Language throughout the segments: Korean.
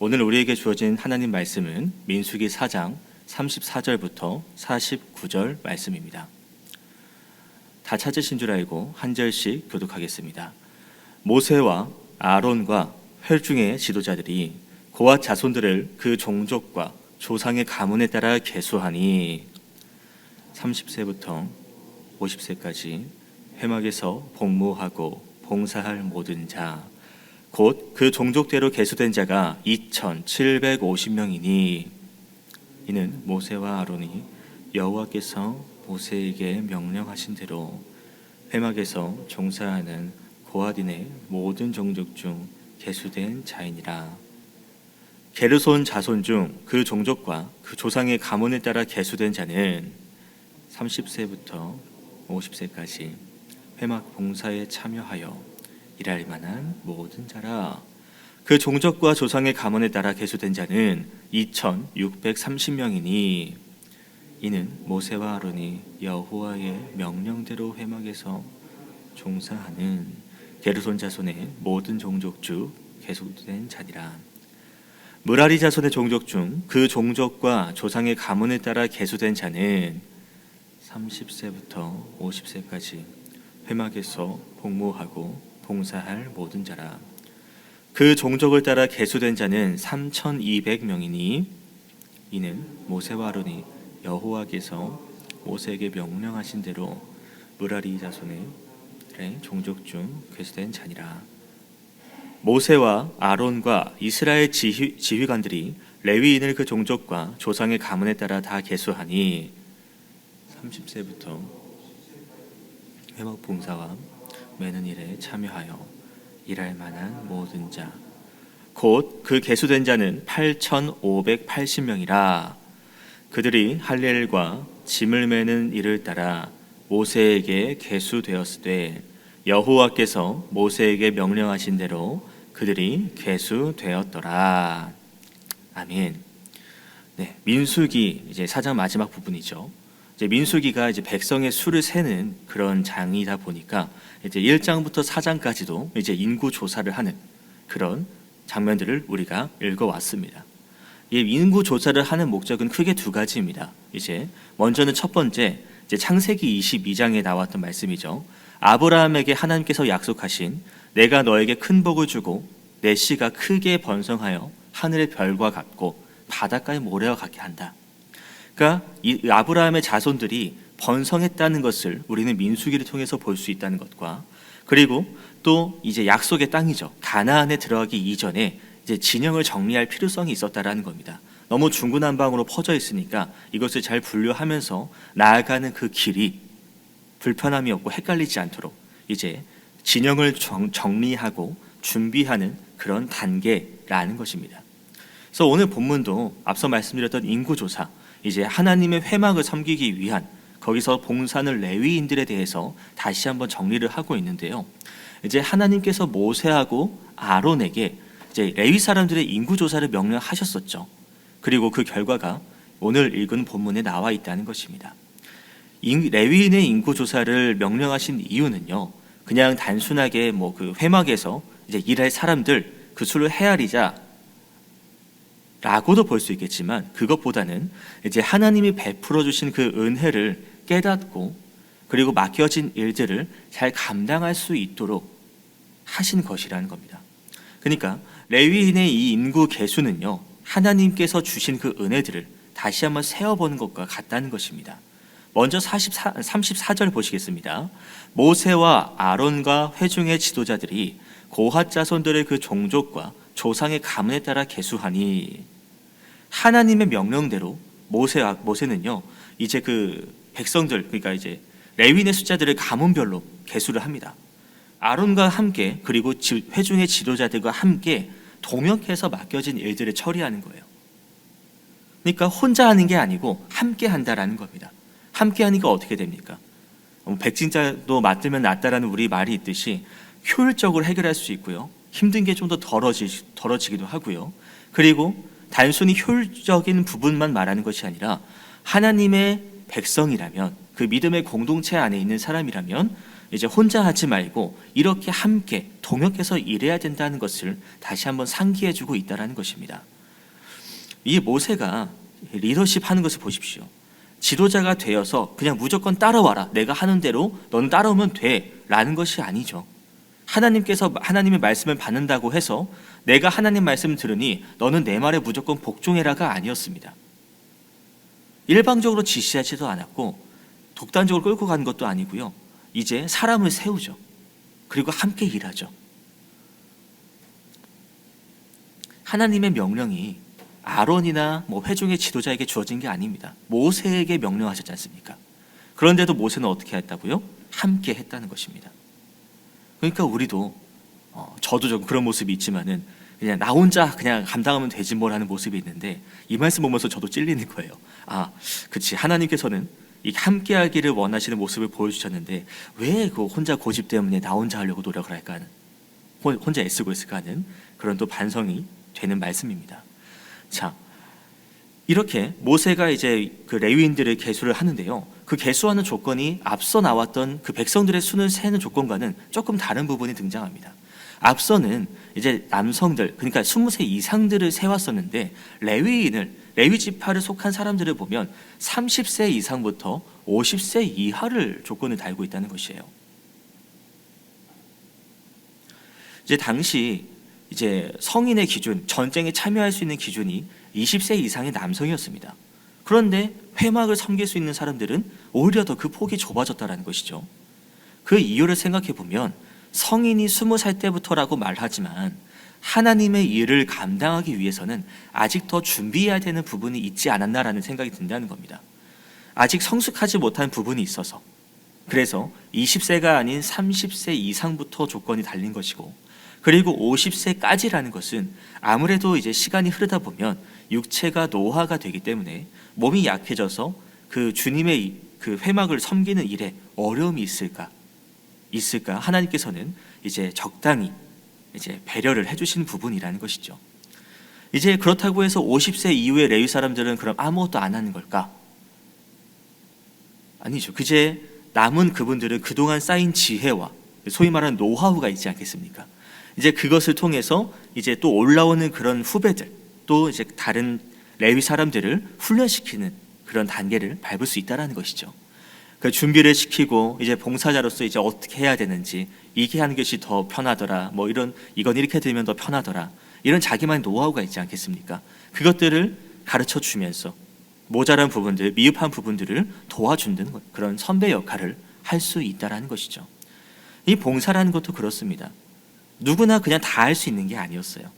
오늘 우리에게 주어진 하나님 말씀은 민수기 4장 34절부터 49절 말씀입니다. 다 찾으신 줄 알고 한 절씩 교독하겠습니다. 모세와 아론과 회중의 지도자들이 고핫 자손들을 그 종족과 조상의 가문에 따라 계수하니 30세부터 50세까지 회막에서 복무하고 봉사할 모든 자 곧 그 종족대로 계수된 자가 2,750명이니 이는 모세와 아론이 여호와께서 모세에게 명령하신 대로 회막에서 종사하는 고핫인의 모든 종족 중 계수된 자이니라. 게르손 자손 중 그 종족과 그 조상의 가문에 따라 계수된 자는 30세부터 50세까지 회막 봉사에 참여하여 일할 만한 모든 자라. 그 종족과 조상의 가문에 따라 계수된 자는 2,630명이니 이는 모세와 아론이 여호와의 명령대로 회막에서 종사하는 게르손 자손의 모든 종족 중 계수된 자니라. 므라리 자손의 종족 중 그 종족과 조상의 가문에 따라 계수된 자는 30세부터 50세까지 회막에서 복무하고 봉사할 모든 자라. 그 종족을 따라 계수된 자는 3,200명이니 이는 모세와 아론이 여호와께서 모세에게 명령하신 대로 므라리 자손의 종족 중 계수된 자니라. 모세와 아론과 이스라엘 지휘관들이 레위인을 그 종족과 조상의 가문에 따라 다 계수하니 30세부터 회막 봉사와 매는 일에 참여하여 일할 만한 모든 자 곧 그 계수된 자는 8,580명이라. 그들이 할 일과 짐을 매는 일을 따라 모세에게 계수되었으되 여호와께서 모세에게 명령하신 대로 그들이 계수되었더라. 아멘. 네, 민수기 이제 4장 마지막 부분이죠. 이제 민수기가 이제 백성의 수를 세는 그런 장이다 보니까 이제 1장부터 4장까지도 이제 인구 조사를 하는 그런 장면들을 우리가 읽어왔습니다. 이 인구 조사를 하는 목적은 크게 두 가지입니다. 이제 먼저는 첫 번째, 이제 창세기 22장에 나왔던 말씀이죠. 아브라함에게 하나님께서 약속하신 내가 너에게 큰 복을 주고 내 씨가 크게 번성하여 하늘의 별과 같고 바닷가의 모래와 같게 한다. 그러니까 이 아브라함의 자손들이 번성했다는 것을 우리는 민수기를 통해서 볼 수 있다는 것과, 그리고 또 이제 약속의 땅이죠. 가나안에 들어가기 이전에 이제 진영을 정리할 필요성이 있었다라는 겁니다. 너무 중구난방으로 퍼져 있으니까 이것을 잘 분류하면서 나아가는 그 길이 불편함이 없고 헷갈리지 않도록 이제 진영을 정리하고 준비하는 그런 단계라는 것입니다. 그래서 오늘 본문도 앞서 말씀드렸던 인구조사, 이제 하나님의 회막을 섬기기 위한 거기서 봉사하는 레위인들에 대해서 다시 한번 정리를 하고 있는데요. 이제 하나님께서 모세하고 아론에게 이제 레위 사람들의 인구조사를 명령하셨었죠. 그리고 그 결과가 오늘 읽은 본문에 나와 있다는 것입니다. 레위인의 인구조사를 명령하신 이유는요, 그냥 단순하게 뭐 그 회막에서 이제 일할 사람들 그 수를 헤아리자 라고도 볼 수 있겠지만, 그것보다는 이제 하나님이 베풀어 주신 그 은혜를 깨닫고 그리고 맡겨진 일들을 잘 감당할 수 있도록 하신 것이라는 겁니다. 그러니까 레위인의 이 인구 계수는요, 하나님께서 주신 그 은혜들을 다시 한번 세어보는 것과 같다는 것입니다. 먼저 34절 보시겠습니다. 모세와 아론과 회중의 지도자들이 고핫 자손들의 그 종족과 조상의 가문에 따라 계수하니, 하나님의 명령대로 모세는요 이제 그 백성들, 그러니까 이제 레위인의 숫자들을 가문별로 계수를 합니다. 아론과 함께 그리고 회중의 지도자들과 함께 동역해서 맡겨진 일들을 처리하는 거예요. 그러니까 혼자 하는 게 아니고 함께 한다라는 겁니다. 함께 하니까 어떻게 됩니까? 백진자도 맞들면 낫다라는 우리 말이 있듯이 효율적으로 해결할 수 있고요, 힘든 게 좀 더 덜어지기도 하고요. 그리고 단순히 효율적인 부분만 말하는 것이 아니라 하나님의 백성이라면, 그 믿음의 공동체 안에 있는 사람이라면 이제 혼자 하지 말고 이렇게 함께 동역해서 일해야 된다는 것을 다시 한번 상기해주고 있다는 것입니다. 이 모세가 리더십 하는 것을 보십시오. 지도자가 되어서 그냥 무조건 따라와라, 내가 하는 대로 너는 따라오면 돼 라는 것이 아니죠. 하나님께서 하나님의 말씀을 받는다고 해서 내가 하나님 말씀을 들으니 너는 내 말에 무조건 복종해라가 아니었습니다. 일방적으로 지시하지도 않았고 독단적으로 끌고 가는 것도 아니고요. 이제 사람을 세우죠. 그리고 함께 일하죠. 하나님의 명령이 아론이나 회중의 지도자에게 주어진 게 아닙니다. 모세에게 명령하셨지 않습니까? 그런데도 모세는 어떻게 했다고요? 함께 했다는 것입니다. 그러니까 우리도 저도 좀 그런 모습이 있지만은 그냥 나 혼자 그냥 감당하면 되지 뭐라는 모습이 있는데, 이 말씀 보면서 저도 찔리는 거예요. 그치, 하나님께서는 이 함께하기를 원하시는 모습을 보여주셨는데 왜 그 혼자 고집 때문에 나 혼자 하려고 노력을 할까 하는, 혼자 애쓰고 있을까 하는 그런 또 반성이 되는 말씀입니다. 자, 이렇게 모세가 이제 그 레위인들을 계수를 하는데요. 그 계수하는 조건이 앞서 나왔던 그 백성들의 수는 세는 조건과는 조금 다른 부분이 등장합니다. 앞서는 이제 남성들, 그러니까 20세 이상들을 세웠었는데 레위 지파를 속한 사람들을 보면 30세 이상부터 50세 이하를 조건을 달고 있다는 것이에요. 이제 당시 이제 성인의 기준, 전쟁에 참여할 수 있는 기준이 20세 이상의 남성이었습니다. 그런데 회막을 섬길 수 있는 사람들은 오히려 더 그 폭이 좁아졌다는 것이죠. 그 이유를 생각해 보면 성인이 20살 때부터라고 말하지만 하나님의 일을 감당하기 위해서는 아직 더 준비해야 되는 부분이 있지 않았나라는 생각이 든다는 겁니다. 아직 성숙하지 못한 부분이 있어서, 그래서 20세가 아닌 30세 이상부터 조건이 달린 것이고, 그리고 50세까지라는 것은 아무래도 이제 시간이 흐르다 보면 육체가 노화가 되기 때문에 몸이 약해져서 그 주님의 그 회막을 섬기는 일에 어려움이 있을까? 하나님께서는 이제 적당히 이제 배려를 해주시는 부분이라는 것이죠. 이제 그렇다고 해서 50세 이후의 레위 사람들은 그럼 아무것도 안 하는 걸까? 아니죠. 그제 남은 그분들은 그동안 쌓인 지혜와 소위 말하는 노하우가 있지 않겠습니까? 이제 그것을 통해서 이제 또 올라오는 그런 후배들, 또 이제 다른 레위 사람들을 훈련시키는 그런 단계를 밟을 수 있다라는 것이죠. 그 준비를 시키고 이제 봉사자로서 이제 어떻게 해야 되는지, 이게 하는 것이 더 편하더라, 이건 이렇게 되면 더 편하더라, 이런 자기만의 노하우가 있지 않겠습니까? 그것들을 가르쳐 주면서 모자란 부분들, 미흡한 부분들을 도와주는 그런 선배 역할을 할 수 있다라는 것이죠. 이 봉사라는 것도 그렇습니다. 누구나 그냥 다 할 수 있는 게 아니었어요.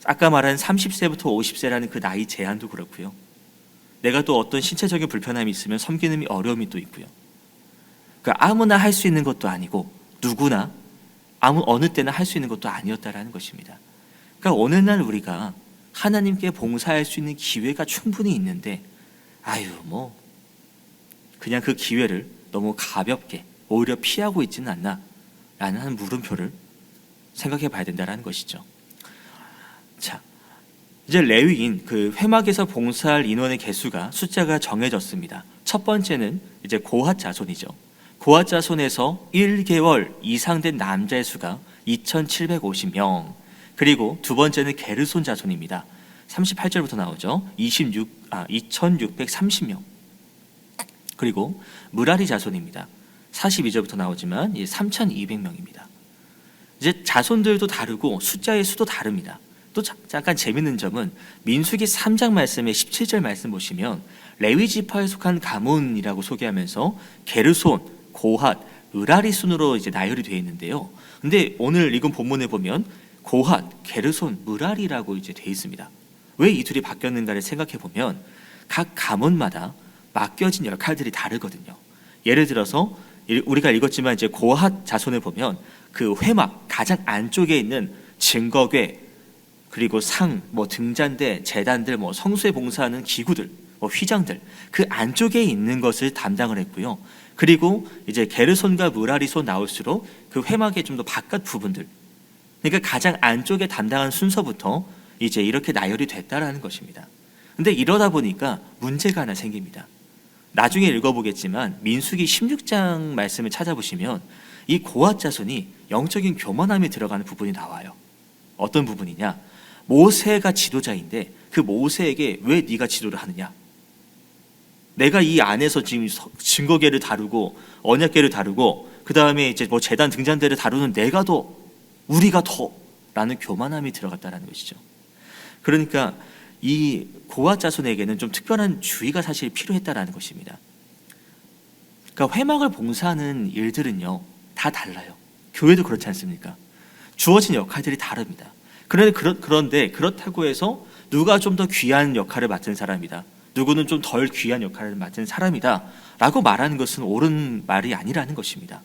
아까 말한 30세부터 50세라는 그 나이 제한도 그렇고요. 내가 또 어떤 신체적인 불편함이 있으면 섬기는 어려움이 또 있고요. 그러니까 아무나 할 수 있는 것도 아니고 누구나 어느 때나 할 수 있는 것도 아니었다라는 것입니다. 그러니까 어느 날 우리가 하나님께 봉사할 수 있는 기회가 충분히 있는데 그냥 그 기회를 너무 가볍게 오히려 피하고 있지는 않나 라는 한 물음표를 생각해 봐야 된다는 것이죠. 자, 이제 레위인 그 회막에서 봉사할 인원의 개수가 숫자가 정해졌습니다. 첫 번째는 이제 고핫 자손이죠. 고핫 자손에서 1개월 이상 된 남자의 수가 2,750명. 그리고 두 번째는 게르손 자손입니다. 38절부터 나오죠. 2,630명. 그리고 무라리 자손입니다. 42절부터 나오지만 3,200명입니다. 이제 자손들도 다르고 숫자의 수도 다릅니다. 또 잠깐 재밌는 점은 민수기 3장 말씀의 17절 말씀 보시면 레위 지파에 속한 가문이라고 소개하면서 게르손, 고핫, 으라리 순으로 이제 나열이 되어 있는데요. 근데 오늘 읽은 본문에 보면 고핫, 게르손, 무라리라고 이제 되어 있습니다. 왜 이 둘이 바뀌었는가를 생각해 보면 각 가문마다 맡겨진 역할들이 다르거든요. 예를 들어서 우리가 읽었지만 이제 고핫 자손을 보면 그 회막 가장 안쪽에 있는 증거궤, 그리고 상, 등잔대, 제단들, 성수에 봉사하는 기구들, 휘장들, 그 안쪽에 있는 것을 담당을 했고요. 그리고 이제 게르손과 무라리손 나올수록 그 회막의 좀 더 바깥 부분들, 그러니까 가장 안쪽에 담당한 순서부터 이제 이렇게 나열이 됐다라는 것입니다. 근데 이러다 보니까 문제가 하나 생깁니다. 나중에 읽어보겠지만 민수기 16장 말씀을 찾아보시면 이 고앗 자손이 영적인 교만함이 들어가는 부분이 나와요. 어떤 부분이냐? 모세가 지도자인데 그 모세에게 왜 네가 지도를 하느냐? 내가 이 안에서 지금 증거계를 다루고 언약계를 다루고 그 다음에 이제 뭐 제단 등잔대를 다루는 내가 더 우리가 더라는 교만함이 들어갔다라는 것이죠. 그러니까 이 고앗 자손에게는 좀 특별한 주의가 사실 필요했다라는 것입니다. 그러니까 회막을 봉사하는 일들은요 다 달라요. 교회도 그렇지 않습니까? 주어진 역할들이 다릅니다. 그런데 그렇다고 해서 누가 좀 더 귀한 역할을 맡은 사람이다, 누구는 좀 덜 귀한 역할을 맡은 사람이다 라고 말하는 것은 옳은 말이 아니라는 것입니다.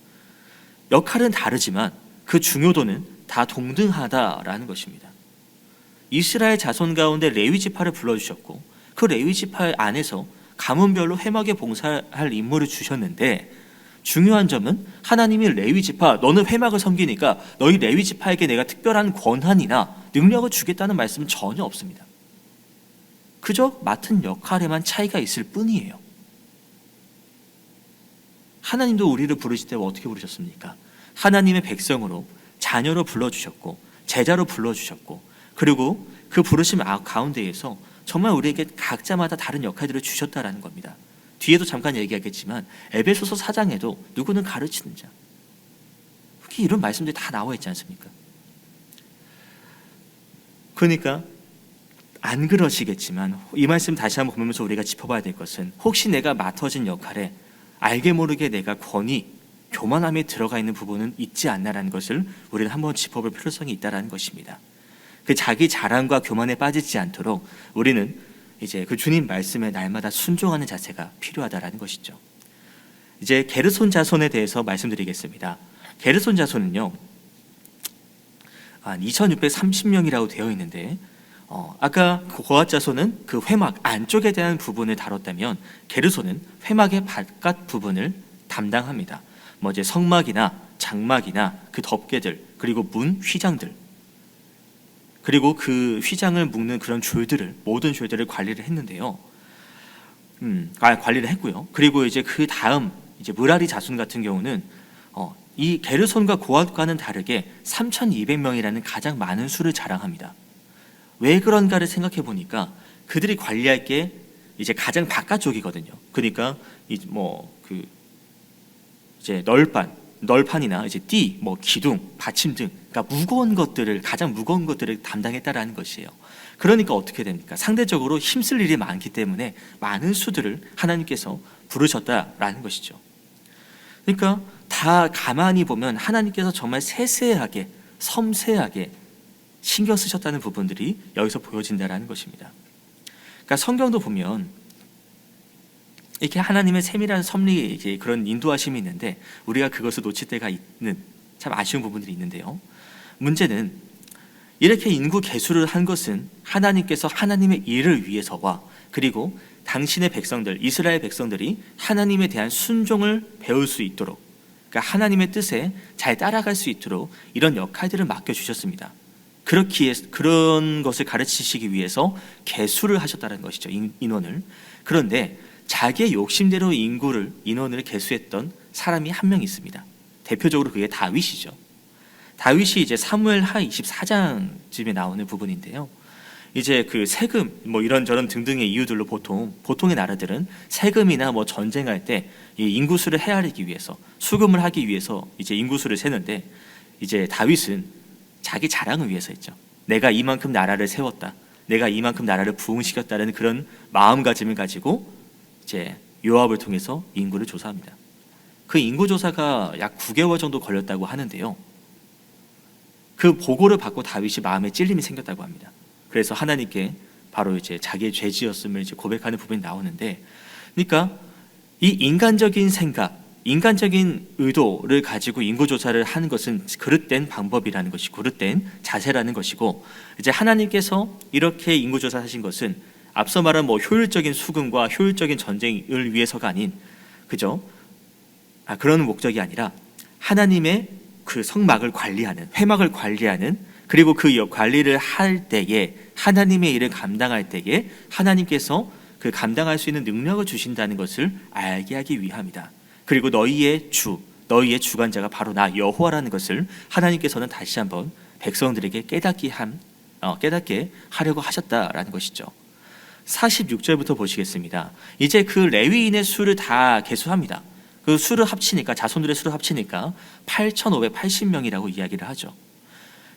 역할은 다르지만 그 중요도는 다 동등하다라는 것입니다. 이스라엘 자손 가운데 레위 지파를 불러주셨고 그 레위 지파 안에서 가문별로 회막에 봉사할 임무를 주셨는데, 중요한 점은 하나님이 레위 지파 너는 회막을 섬기니까 너희 레위 지파에게 내가 특별한 권한이나 능력을 주겠다는 말씀은 전혀 없습니다. 그저 맡은 역할에만 차이가 있을 뿐이에요. 하나님도 우리를 부르실 때 어떻게 부르셨습니까? 하나님의 백성으로, 자녀로 불러주셨고 제자로 불러주셨고, 그리고 그 부르심 가운데에서 정말 우리에게 각자마다 다른 역할들을 주셨다라는 겁니다. 뒤에도 잠깐 얘기하겠지만 에베소서 4장에도 누구는 가르치는 자, 이런 말씀들이 다 나와 있지 않습니까? 그러니까 안 그러시겠지만 이 말씀 다시 한번 보면서 우리가 짚어봐야 될 것은, 혹시 내가 맡아진 역할에 알게 모르게 내가 권위, 교만함에 들어가 있는 부분은 있지 않나라는 것을 우리는 한번 짚어볼 필요성이 있다라는 것입니다. 그 자기 자랑과 교만에 빠지지 않도록 우리는 이제 그 주님 말씀에 날마다 순종하는 자세가 필요하다라는 것이죠. 이제 게르손 자손에 대해서 말씀드리겠습니다. 게르손 자손은요, 한 2630명이라고 되어 있는데, 아까 고앗 자손은 그 회막 안쪽에 대한 부분을 다뤘다면 게르손은 회막의 바깥 부분을 담당합니다. 뭐 이제 성막이나 장막이나 그 덮개들, 그리고 문 휘장들, 그리고 그 휘장을 묶는 그런 줄들을, 모든 줄들을 관리를 했는데요. 관리를 했고요. 그리고 이제 그 다음 이제 므라리 자손 같은 경우는 이 게르손과 고앗과는 다르게 3200명이라는 가장 많은 수를 자랑합니다. 왜 그런가를 생각해 보니까 그들이 관리할 게 이제 가장 바깥쪽이거든요. 그러니까 이제 널판이나 이제 띠, 기둥, 받침 등, 그러니까 무거운 것들을, 가장 무거운 것들을 담당했다라는 것이에요. 그러니까 어떻게 됩니까? 상대적으로 힘쓸 일이 많기 때문에 많은 수들을 하나님께서 부르셨다라는 것이죠. 그러니까 다 가만히 보면 하나님께서 정말 세세하게, 섬세하게 신경 쓰셨다는 부분들이 여기서 보여진다라는 것입니다. 그러니까 성경도 보면 이렇게 하나님의 세밀한 섭리, 이제 그런 인도하심이 있는데 우리가 그것을 놓칠 때가 있는 참 아쉬운 부분들이 있는데요. 문제는 이렇게 인구 계수를 한 것은 하나님께서 하나님의 일을 위해서와, 그리고 당신의 백성들, 이스라엘 백성들이 하나님에 대한 순종을 배울 수 있도록, 그러니까 하나님의 뜻에 잘 따라갈 수 있도록 이런 역할들을 맡겨주셨습니다. 그렇기에 그런 것을 가르치시기 위해서 계수를 하셨다는 것이죠, 인원을. 그런데 자기의 욕심대로 인원을 계수했던 사람이 한 명 있습니다. 대표적으로 그게 다윗이죠. 다윗이 이제 사무엘하 24장쯤에 나오는 부분인데요. 이제 그 세금, 이런저런 등등의 이유들로 보통의 나라들은 세금이나 전쟁할 때 이 인구수를 헤아리기 위해서, 수금을 하기 위해서 이제 인구수를 세는데, 이제 다윗은 자기 자랑을 위해서 했죠. 내가 이만큼 나라를 세웠다, 내가 이만큼 나라를 부흥시켰다는 그런 마음가짐을 가지고 이제 요압을 통해서 인구를 조사합니다. 그 인구 조사가 약 9개월 정도 걸렸다고 하는데요. 그 보고를 받고 다윗이 마음에 찔림이 생겼다고 합니다. 그래서 하나님께 바로 이제 자기의 죄지었음을 이제 고백하는 부분이 나오는데, 그러니까 이 인간적인 생각, 인간적인 의도를 가지고 인구 조사를 하는 것은 그릇된 방법이라는 것이고, 그릇된 자세라는 것이고, 이제 하나님께서 이렇게 인구 조사하신 것은 앞서 말한 효율적인 수금과 효율적인 전쟁을 위해서가 아닌, 그런 목적이 아니라 하나님의 그 성막을 관리하는, 회막을 관리하는, 그리고 그 관리를 할 때에, 하나님의 일을 감당할 때에 하나님께서 그 감당할 수 있는 능력을 주신다는 것을 알게 하기 위함이다. 그리고 너희의 주, 너희의 주관자가 바로 나 여호와라는 것을 하나님께서는 다시 한번 백성들에게 깨닫게 하려고 하셨다라는 것이죠. 46절부터 보시겠습니다. 이제 그 레위인의 수를 다 계수합니다. 그 수를 합치니까, 자손들의 수를 합치니까 8,580명이라고 이야기를 하죠.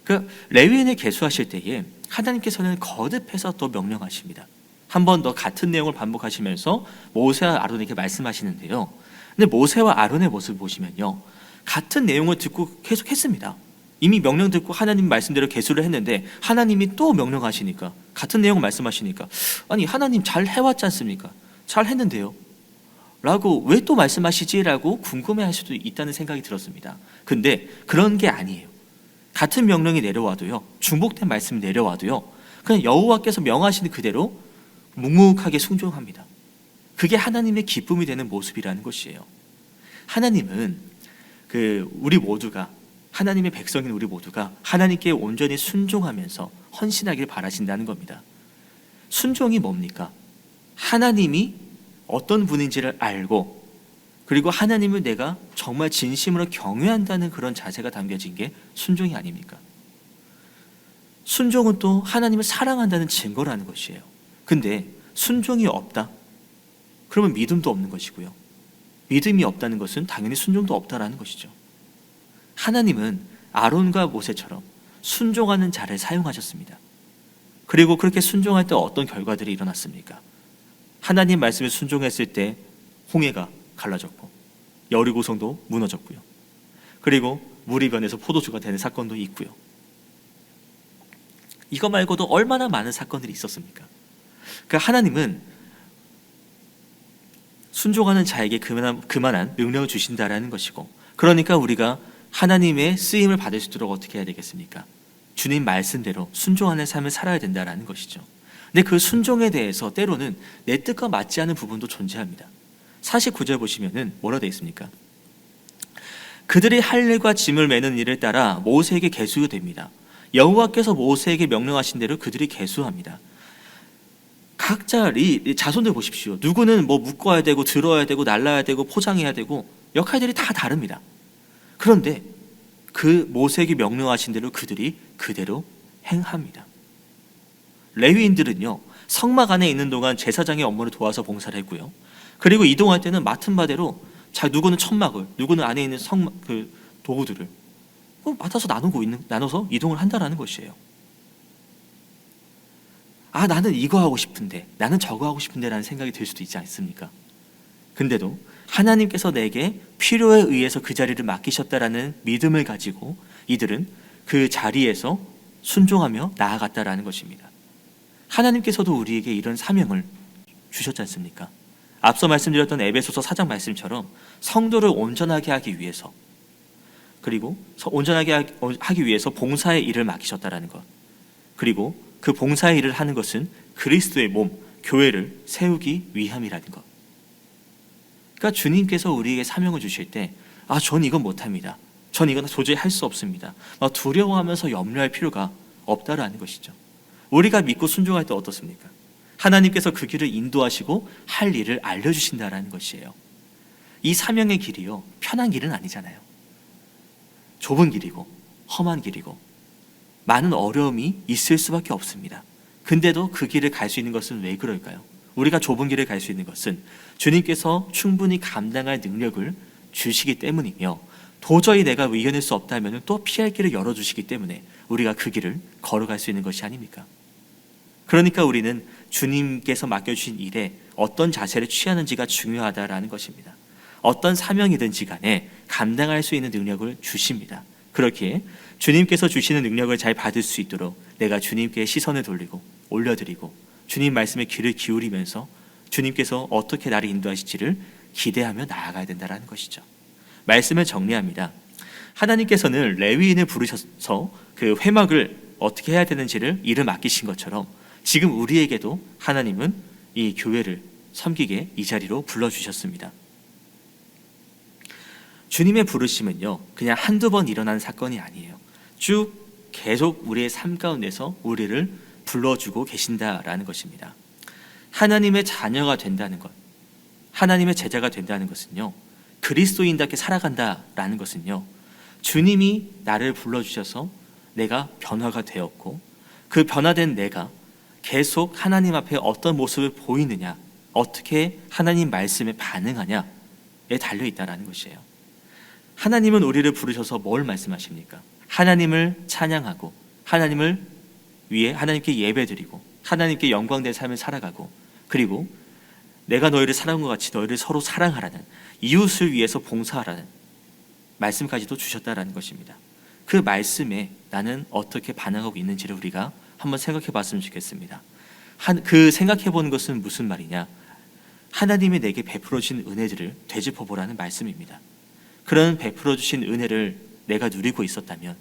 그 레위인을 계수하실 때에 하나님께서는 거듭해서 또 명령하십니다. 한 번 더 같은 내용을 반복하시면서 모세와 아론에게 말씀하시는데요. 근데 모세와 아론의 모습을 보시면요, 같은 내용을 듣고 계속했습니다. 이미 명령 듣고 하나님 말씀대로 계수를 했는데 하나님이 또 명령하시니까, 같은 내용을 말씀하시니까, 아니 하나님 잘 해왔지 않습니까? 잘 했는데요 라고 왜 또 말씀하시지라고 궁금해할 수도 있다는 생각이 들었습니다. 근데 그런 게 아니에요. 같은 명령이 내려와도요, 중복된 말씀이 내려와도요, 그냥 여호와께서 명하시는 그대로 묵묵하게 순종합니다. 그게 하나님의 기쁨이 되는 모습이라는 것이에요. 하나님은 우리 모두가, 하나님의 백성인 우리 모두가 하나님께 온전히 순종하면서 헌신하길 바라신다는 겁니다. 순종이 뭡니까? 하나님이 어떤 분인지를 알고, 그리고 하나님을 내가 정말 진심으로 경외한다는 그런 자세가 담겨진 게 순종이 아닙니까? 순종은 또 하나님을 사랑한다는 증거라는 것이에요. 근데 순종이 없다? 그러면 믿음도 없는 것이고요, 믿음이 없다는 것은 당연히 순종도 없다라는 것이죠. 하나님은 아론과 모세처럼 순종하는 자를 사용하셨습니다. 그리고 그렇게 순종할 때 어떤 결과들이 일어났습니까? 하나님 말씀에 순종했을 때 홍해가 갈라졌고 여리고성도 무너졌고요, 그리고 물이 변해서 포도주가 되는 사건도 있고요. 이거 말고도 얼마나 많은 사건들이 있었습니까? 그러니까 하나님은 순종하는 자에게 그만한 능력을 주신다라는 것이고, 그러니까 우리가 하나님의 쓰임을 받을 수 있도록 어떻게 해야 되겠습니까? 주님 말씀대로 순종하는 삶을 살아야 된다라는 것이죠. 근데 그 순종에 대해서 때로는 내 뜻과 맞지 않은 부분도 존재합니다. 49절 보시면은 뭐라 되어 있습니까? 그들이 할 일과 짐을 매는 일을 따라 모세에게 계수됩니다. 여호와께서 모세에게 명령하신 대로 그들이 계수합니다. 각자 자손들 보십시오. 누구는 뭐 묶어야 되고 들어야 되고 날라야 되고 포장해야 되고 역할들이 다 다릅니다. 그런데 그 모세에게 명령하신 대로 그들이 그대로 행합니다. 레위인들은요, 성막 안에 있는 동안 제사장의 업무를 도와서 봉사를 했고요, 그리고 이동할 때는 맡은 바대로 누구는 천막을, 누구는 안에 있는 도구들을 맡아서 나눠서 이동을 한다라는 것이에요. 아, 나는 이거 하고 싶은데, 나는 저거 하고 싶은데 라는 생각이 들 수도 있지 않습니까? 근데도 하나님께서 내게 필요에 의해서 그 자리를 맡기셨다라는 믿음을 가지고 이들은 그 자리에서 순종하며 나아갔다라는 것입니다. 하나님께서도 우리에게 이런 사명을 주셨지 않습니까? 앞서 말씀드렸던 에베소서 4장 말씀처럼 성도를 온전하게 하기 위해서, 그리고 온전하게 하기 위해서 봉사의 일을 맡기셨다라는 것, 그리고 그 봉사의 일을 하는 것은 그리스도의 몸, 교회를 세우기 위함이라는 것. 그러니까 주님께서 우리에게 사명을 주실 때, 전 이건 못합니다, 전 이건 도저히 할 수 없습니다, 두려워하면서 염려할 필요가 없다라는 것이죠. 우리가 믿고 순종할 때 어떻습니까? 하나님께서 그 길을 인도하시고 할 일을 알려주신다라는 것이에요. 이 사명의 길이요, 편한 길은 아니잖아요. 좁은 길이고 험한 길이고 많은 어려움이 있을 수밖에 없습니다. 근데도 그 길을 갈 수 있는 것은 왜 그럴까요? 우리가 좁은 길을 갈 수 있는 것은 주님께서 충분히 감당할 능력을 주시기 때문이며, 도저히 내가 이겨낼 수 없다면 또 피할 길을 열어주시기 때문에 우리가 그 길을 걸어갈 수 있는 것이 아닙니까? 그러니까 우리는 주님께서 맡겨주신 일에 어떤 자세를 취하는지가 중요하다라는 것입니다. 어떤 사명이든지 간에 감당할 수 있는 능력을 주십니다. 그렇기에 주님께서 주시는 능력을 잘 받을 수 있도록 내가 주님께 시선을 돌리고 올려드리고 주님 말씀에 귀를 기울이면서 주님께서 어떻게 나를 인도하실지를 기대하며 나아가야 된다는 것이죠. 말씀을 정리합니다. 하나님께서는 레위인을 부르셔서 그 회막을 어떻게 해야 되는지를 일을 맡기신 것처럼 지금 우리에게도 하나님은 이 교회를 섬기게 이 자리로 불러주셨습니다. 주님의 부르심은요, 그냥 한두 번 일어난 사건이 아니에요. 쭉 계속 우리의 삶 가운데서 우리를 불러주고 계신다라는 것입니다. 하나님의 자녀가 된다는 것, 하나님의 제자가 된다는 것은요, 그리스도인답게 살아간다라는 것은요, 주님이 나를 불러주셔서 내가 변화가 되었고, 그 변화된 내가 계속 하나님 앞에 어떤 모습을 보이느냐, 어떻게 하나님 말씀에 반응하냐에 달려있다라는 것이에요. 하나님은 우리를 부르셔서 뭘 말씀하십니까? 하나님을 찬양하고, 하나님을 위해 하나님께 예배드리고, 하나님께 영광된 삶을 살아가고, 그리고 내가 너희를 사랑한 것 같이 너희를 서로 사랑하라는, 이웃을 위해서 봉사하라는 말씀까지도 주셨다라는 것입니다. 그 말씀에 나는 어떻게 반응하고 있는지를 우리가 한번 생각해 봤으면 좋겠습니다. 그 생각해 보는 것은 무슨 말이냐? 하나님이 내게 베풀어 주신 은혜들을 되짚어 보라는 말씀입니다. 그런 베풀어 주신 은혜를 내가 누리고 있었다면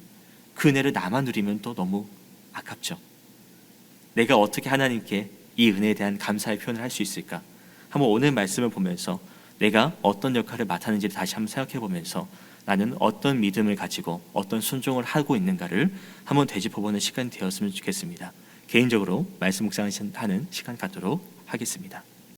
그 은혜를 나만 누리면 또 너무 아깝죠. 내가 어떻게 하나님께 이 은혜에 대한 감사의 표현을 할 수 있을까? 한번 오늘 말씀을 보면서 내가 어떤 역할을 맡았는지를 다시 한번 생각해 보면서 나는 어떤 믿음을 가지고 어떤 순종을 하고 있는가를 한번 되짚어보는 시간이 되었으면 좋겠습니다. 개인적으로 말씀 묵상하는 시간 갖도록 하겠습니다.